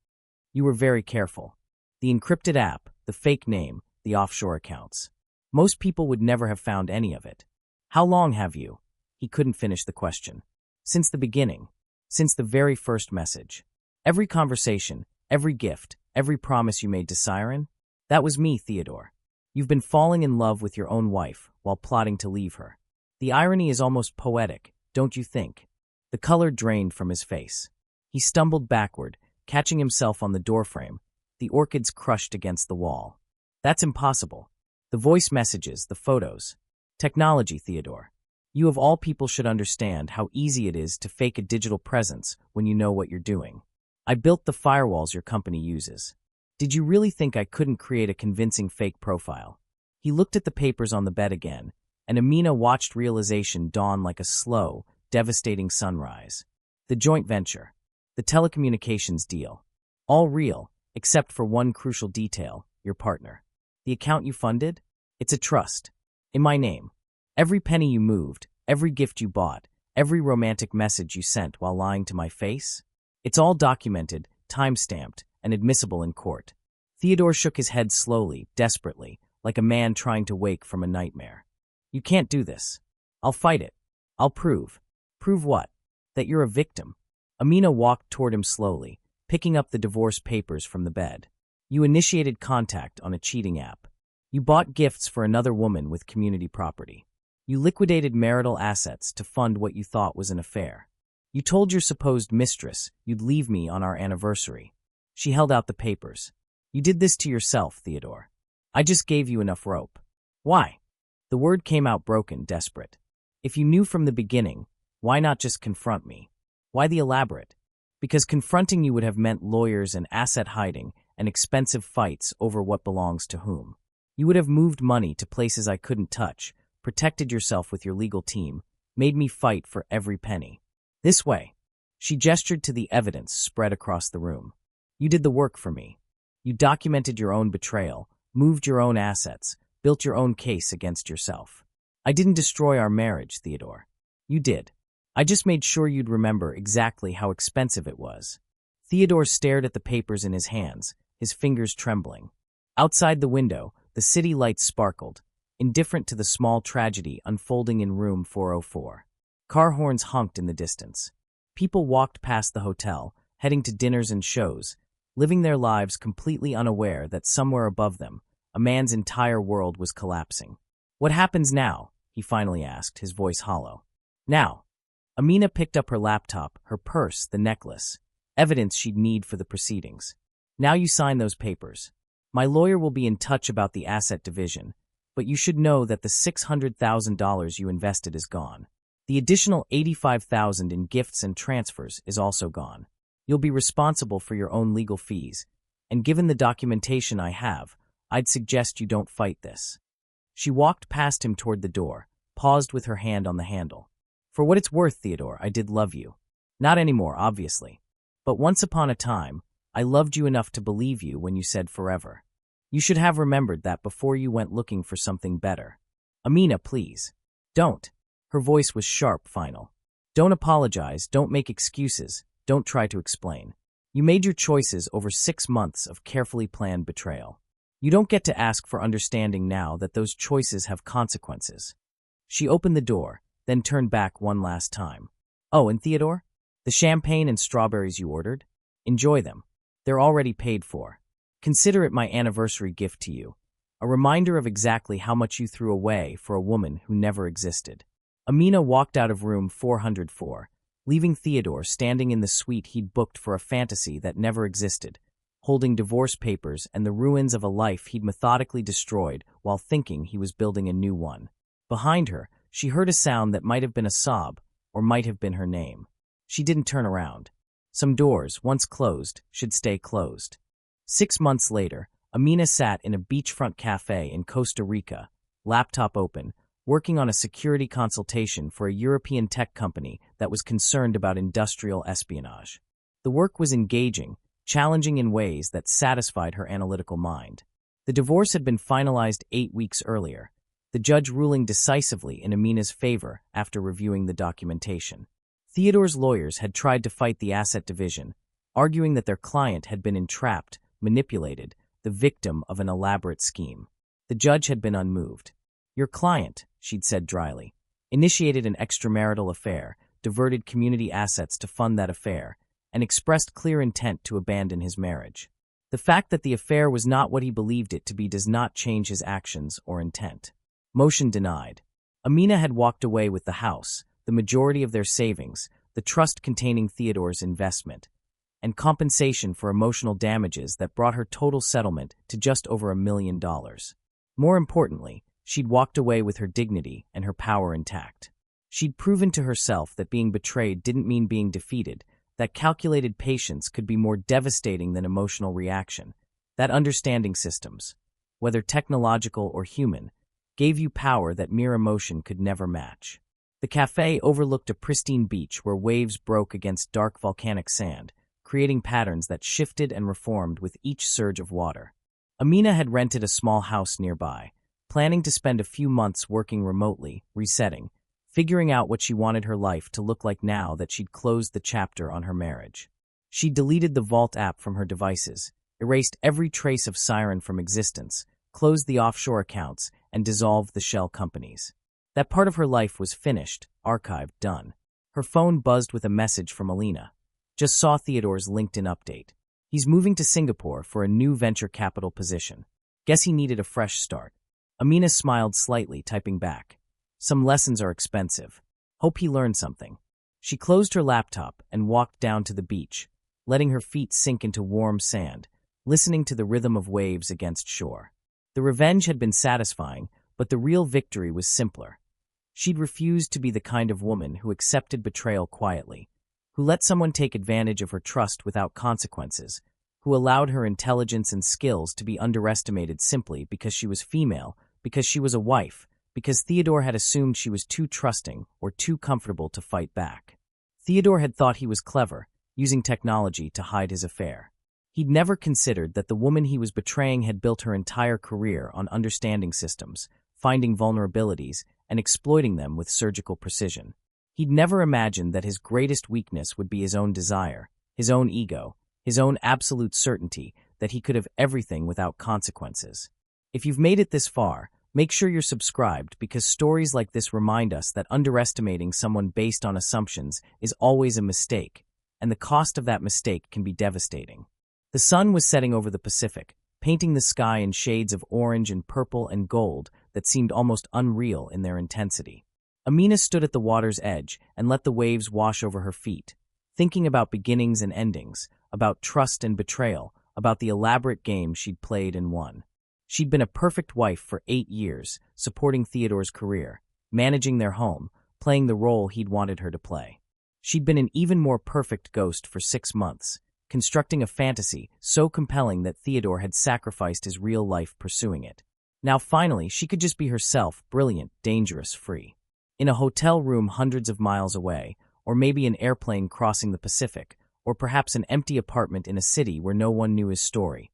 "You were very careful. The encrypted app, the fake name, the offshore accounts. Most people would never have found any of it. How long have you?" He couldn't finish the question. "Since the beginning. Since the very first message. Every conversation, every gift, every promise you made to Siren? That was me, Theodore. You've been falling in love with your own wife while plotting to leave her. The irony is almost poetic, don't you think?" The color drained from his face. He stumbled backward, catching himself on the doorframe, the orchids crushed against the wall. "That's impossible. The voice messages, the photos. Technology, Theodore. You of all people should understand how easy it is to fake a digital presence when you know what you're doing. I built the firewalls your company uses. Did you really think I couldn't create a convincing fake profile?" He looked at the papers on the bed again, and Amina watched realization dawn like a slow, devastating sunrise. The joint venture. The telecommunications deal. All real, except for one crucial detail, your partner. The account you funded? It's a trust. In my name. Every penny you moved, every gift you bought, every romantic message you sent while lying to my face? It's all documented, time-stamped, and admissible in court. Theodore shook his head slowly, desperately, like a man trying to wake from a nightmare. "You can't do this. I'll fight it. I'll prove." "Prove what?" "That you're a victim." Amina walked toward him slowly, picking up the divorce papers from the bed. "You initiated contact on a cheating app. You bought gifts for another woman with community property. You liquidated marital assets to fund what you thought was an affair. You told your supposed mistress you'd leave me on our anniversary." She held out the papers. "You did this to yourself, Theodore. I just gave you enough rope." "Why?" The word came out broken, desperate. "If you knew from the beginning, why not just confront me? Why the elaborate? Because confronting you would have meant lawyers and asset hiding and expensive fights over what belongs to whom. You would have moved money to places I couldn't touch, protected yourself with your legal team, made me fight for every penny. This way, She gestured to the evidence spread across the room. You did the work for me. You documented your own betrayal, moved your own assets, built your own case against yourself. I didn't destroy our marriage, Theodore. You did. I just made sure you'd remember exactly how expensive it was. Theodore stared at the papers in his hands, his fingers trembling. Outside the window, the city lights sparkled, indifferent to the small tragedy unfolding in room 404. Car horns honked in the distance. People walked past the hotel, heading to dinners and shows, living their lives completely unaware that somewhere above them, a man's entire world was collapsing. What happens now? He finally asked, his voice hollow. Now. Amina picked up her laptop, her purse, the necklace, evidence she'd need for the proceedings. Now you sign those papers. My lawyer will be in touch about the asset division, but you should know that the $600,000 you invested is gone. The additional $85,000 in gifts and transfers is also gone. You'll be responsible for your own legal fees, and given the documentation I have, I'd suggest you don't fight this. She walked past him toward the door, paused with her hand on the handle. For what it's worth, Theodore, I did love you. Not anymore, obviously. But once upon a time, I loved you enough to believe you when you said forever. You should have remembered that before you went looking for something better. Amina, please. Don't. Her voice was sharp, final. Don't apologize, don't make excuses, don't try to explain. You made your choices over 6 months of carefully planned betrayal. You don't get to ask for understanding now that those choices have consequences. She opened the door, then turned back one last time. Oh, and Theodore? The champagne and strawberries you ordered? Enjoy them. They're already paid for. Consider it my anniversary gift to you, a reminder of exactly how much you threw away for a woman who never existed. Amina walked out of room 404, leaving Theodore standing in the suite he'd booked for a fantasy that never existed, holding divorce papers and the ruins of a life he'd methodically destroyed while thinking he was building a new one. Behind her, she heard a sound that might have been a sob or might have been her name. She didn't turn around. Some doors, once closed, should stay closed. 6 months later, Amina sat in a beachfront cafe in Costa Rica, laptop open, working on a security consultation for a European tech company that was concerned about industrial espionage. The work was engaging, challenging in ways that satisfied her analytical mind. The divorce had been finalized 8 weeks earlier, the judge ruling decisively in Amina's favor after reviewing the documentation. Theodore's lawyers had tried to fight the asset division, arguing that their client had been entrapped, manipulated, the victim of an elaborate scheme. The judge had been unmoved. Your client, she'd said dryly, initiated an extramarital affair, diverted community assets to fund that affair, and expressed clear intent to abandon his marriage. The fact that the affair was not what he believed it to be does not change his actions or intent. Motion denied. Amina had walked away with the house, the majority of their savings, the trust containing Theodore's investment, and compensation for emotional damages that brought her total settlement to just over $1 million. More importantly, she'd walked away with her dignity and her power intact. She'd proven to herself that being betrayed didn't mean being defeated, that calculated patience could be more devastating than emotional reaction, that understanding systems, whether technological or human, gave you power that mere emotion could never match. The cafe overlooked a pristine beach where waves broke against dark volcanic sand, creating patterns that shifted and reformed with each surge of water. Amina had rented a small house nearby, planning to spend a few months working remotely, resetting, figuring out what she wanted her life to look like now that she'd closed the chapter on her marriage. She deleted the Vault app from her devices, erased every trace of Siren from existence, closed the offshore accounts, and dissolved the shell companies. That part of her life was finished, archived, done. Her phone buzzed with a message from Alina. Just saw Theodore's LinkedIn update. He's moving to Singapore for a new venture capital position. Guess he needed a fresh start. Amina smiled slightly, typing back. Some lessons are expensive. Hope he learned something. She closed her laptop and walked down to the beach, letting her feet sink into warm sand, listening to the rhythm of waves against shore. The revenge had been satisfying, but the real victory was simpler. She'd refused to be the kind of woman who accepted betrayal quietly, who let someone take advantage of her trust without consequences, who allowed her intelligence and skills to be underestimated simply because she was female, because she was a wife, because Theodore had assumed she was too trusting or too comfortable to fight back. Theodore had thought he was clever, using technology to hide his affair. He'd never considered that the woman he was betraying had built her entire career on understanding systems, finding vulnerabilities, and exploiting them with surgical precision. He'd never imagined that his greatest weakness would be his own desire, his own ego, his own absolute certainty that he could have everything without consequences. If you've made it this far, make sure you're subscribed because stories like this remind us that underestimating someone based on assumptions is always a mistake, and the cost of that mistake can be devastating. The sun was setting over the Pacific, painting the sky in shades of orange and purple and gold that seemed almost unreal in their intensity. Amina stood at the water's edge and let the waves wash over her feet, thinking about beginnings and endings, about trust and betrayal, about the elaborate game she'd played and won. She'd been a perfect wife for 8 years, supporting Theodore's career, managing their home, playing the role he'd wanted her to play. She'd been an even more perfect ghost for 6 months, constructing a fantasy so compelling that Theodore had sacrificed his real life pursuing it. Now finally, she could just be herself, brilliant, dangerous, free. In a hotel room hundreds of miles away, or maybe an airplane crossing the Pacific, or perhaps an empty apartment in a city where no one knew his story,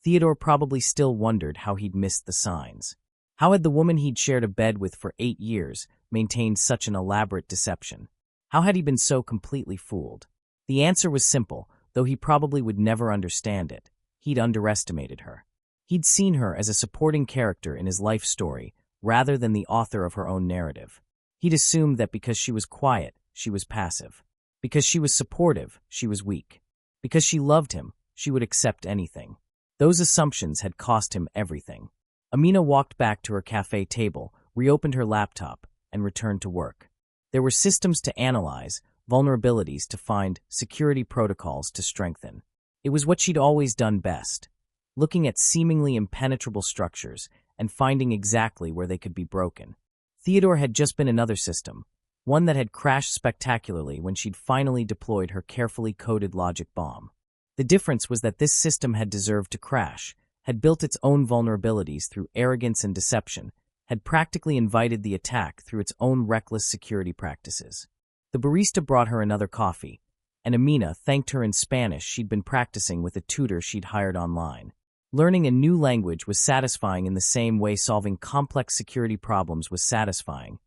Theodore probably still wondered how he'd missed the signs. How had the woman he'd shared a bed with for 8 years maintained such an elaborate deception? How had he been so completely fooled? The answer was simple, though he probably would never understand it. He'd underestimated her. He'd seen her as a supporting character in his life story, rather than the author of her own narrative. He'd assumed that because she was quiet, she was passive. Because she was supportive, she was weak. Because she loved him, she would accept anything. Those assumptions had cost him everything. Amina walked back to her cafe table, reopened her laptop, and returned to work. There were systems to analyze, vulnerabilities to find, security protocols to strengthen. It was what she'd always done best, looking at seemingly impenetrable structures and finding exactly where they could be broken. Theodore had just been another system, one that had crashed spectacularly when she'd finally deployed her carefully coded logic bomb. The difference was that this system had deserved to crash, had built its own vulnerabilities through arrogance and deception, had practically invited the attack through its own reckless security practices. The barista brought her another coffee, and Amina thanked her in Spanish she'd been practicing with a tutor she'd hired online. Learning a new language was satisfying in the same way solving complex security problems was satisfying.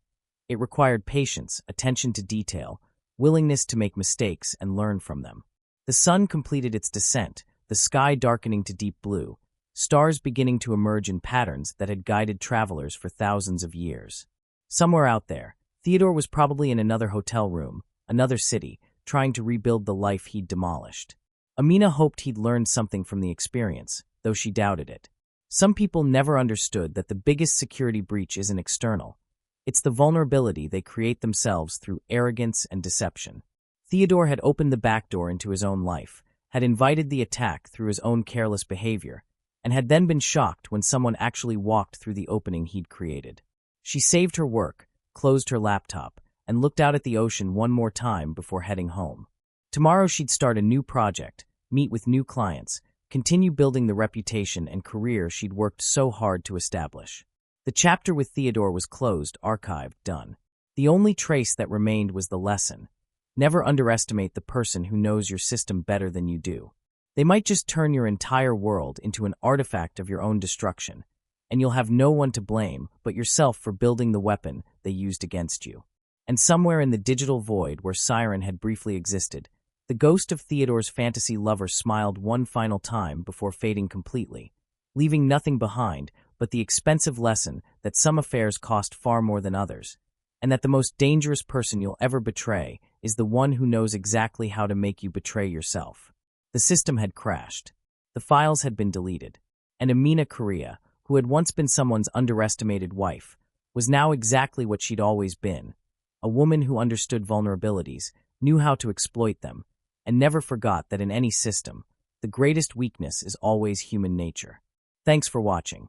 It required patience, attention to detail, willingness to make mistakes and learn from them. The sun completed its descent, the sky darkening to deep blue, stars beginning to emerge in patterns that had guided travelers for thousands of years. Somewhere out there, Theodore was probably in another hotel room, another city, trying to rebuild the life he'd demolished. Amina hoped he'd learned something from the experience, though she doubted it. Some people never understood that the biggest security breach isn't external. It's the vulnerability they create themselves through arrogance and deception. Theodore had opened the back door into his own life, had invited the attack through his own careless behavior, and had then been shocked when someone actually walked through the opening he'd created. She saved her work, closed her laptop, and looked out at the ocean one more time before heading home. Tomorrow she'd start a new project, meet with new clients, continue building the reputation and career she'd worked so hard to establish. The chapter with Theodore was closed, archived, done. The only trace that remained was the lesson. Never underestimate the person who knows your system better than you do. They might just turn your entire world into an artifact of your own destruction, and you'll have no one to blame but yourself for building the weapon they used against you. And somewhere in the digital void where Siren had briefly existed, the ghost of Theodore's fantasy lover smiled one final time before fading completely, leaving nothing behind but the expensive lesson that some affairs cost far more than others, and that the most dangerous person you'll ever betray is the one who knows exactly how to make you betray yourself. The system had crashed. The files had been deleted. And Amina Correa, who had once been someone's underestimated wife, was now exactly what she'd always been, a woman who understood vulnerabilities, knew how to exploit them, and never forgot that in any system, the greatest weakness is always human nature. Thanks for watching.